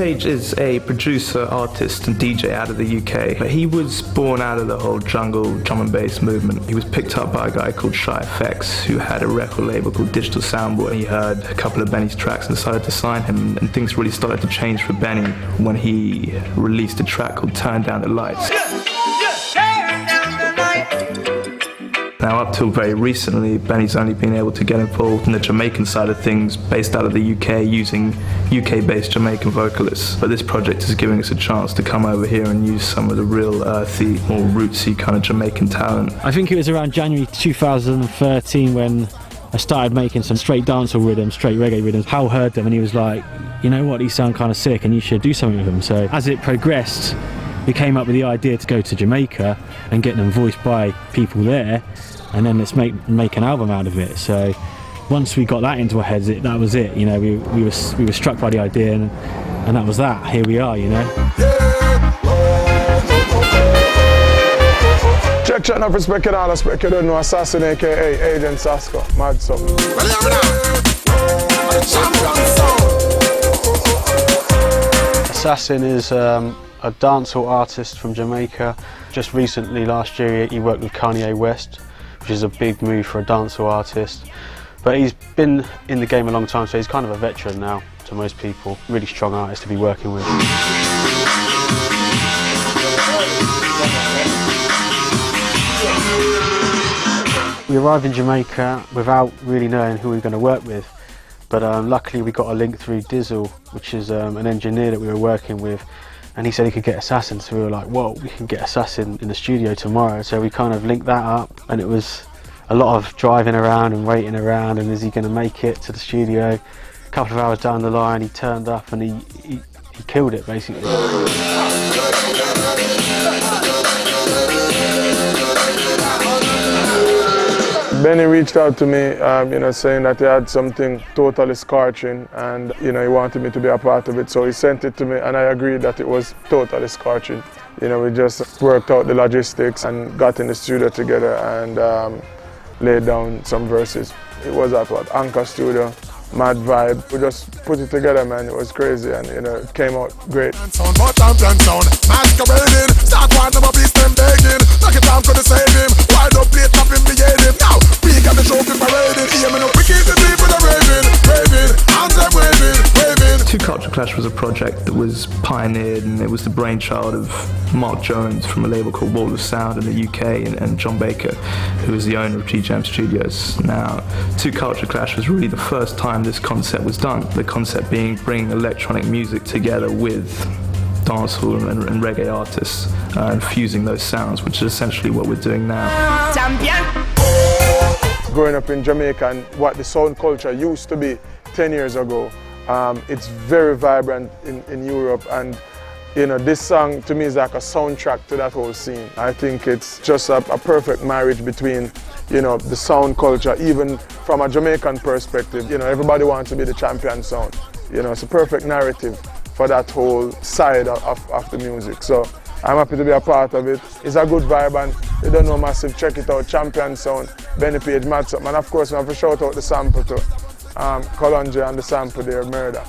Page is a producer, artist and DJ out of the UK. But he was born out of the whole jungle drum and bass movement. He was picked up by a guy called Shy FX, who had a record label called Digital Soundboy. He heard a couple of Benny's tracks and decided to sign him, and things really started to change for Benny when he released a track called Turn Down the Lights. Now, up till very recently, Benny's only been able to get involved in the Jamaican side of things, based out of the UK, using UK-based Jamaican vocalists. But this project is giving us a chance to come over here and use some of the real earthy, more rootsy kind of Jamaican talent. I think it was around January 2013 when I started making some straight dancehall rhythms, straight reggae rhythms. Hal heard them and he was like, you know what, these sound kind of sick and you should do something with them. So as it progressed, we came up with the idea to go to Jamaica and get them voiced by people there, and then let's make an album out of it. So once we got that into our heads, that was it. You know, we were struck by the idea, and that was that. Here we are, you know. Check now for speaking all aspect. You don't know Assassin, aka Agent Sasko. Mad something. Assassin is a dancehall artist from Jamaica. Just recently, last year, he worked with Kanye West, which is a big move for a dancehall artist. But he's been in the game a long time, so he's kind of a veteran now to most people. Really strong artist to be working with. We arrived in Jamaica without really knowing who we were going to work with, but luckily we got a link through Dizzle, which is an engineer that we were working with, and he said he could get Assassin, so we were like, whoa, we can get Assassin in the studio tomorrow. So we kind of linked that up, and it was a lot of driving around and waiting around, and is he going to make it to the studio? A couple of hours down the line he turned up and he killed it basically. Benny reached out to me, saying that he had something totally scorching, and he wanted me to be a part of it. So he sent it to me, and I agreed that it was totally scorching. We just worked out the logistics and got in the studio together and laid down some verses. It was at Anchor Studio, mad vibe. We just put it together, man. It was crazy, and it came out great. Two Culture Clash was a project that was pioneered, and it was the brainchild of Mark Jones from a label called Wall of Sound in the UK, and John Baker, who is the owner of GJam Studios. Now, Two Culture Clash was really the first time this concept was done. The concept being bringing electronic music together with dancehall and reggae artists and fusing those sounds, which is essentially what we're doing now. Champion. Growing up in Jamaica and what the sound culture used to be 10 years ago, it's very vibrant in Europe, and this song to me is like a soundtrack to that whole scene. I think it's just a perfect marriage between the sound culture, even from a Jamaican perspective. Everybody wants to be the champion sound. It's a perfect narrative for that whole side of the music. So I'm happy to be a part of it. It's a good vibe, and you don't know massive, check it out, Champion Sound, Benny Page, Mad Something. And of course, I have to shout out the sample to Colonji and the sample there, Murder.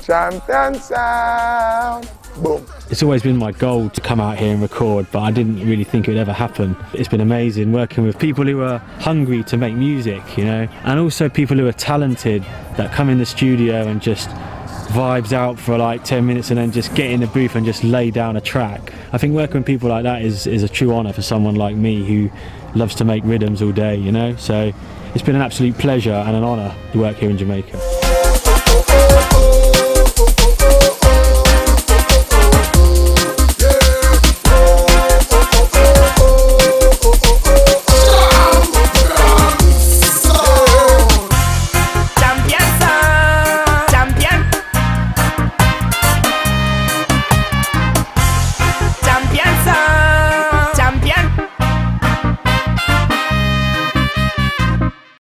Champion Sound, boom. It's always been my goal to come out here and record, but I didn't really think it would ever happen. It's been amazing working with people who are hungry to make music, and also people who are talented that come in the studio and just vibes out for like 10 minutes and then just get in the booth and just lay down a track. I think working with people like that is a true honour for someone like me who loves to make rhythms all day, So it's been an absolute pleasure and an honour to work here in Jamaica.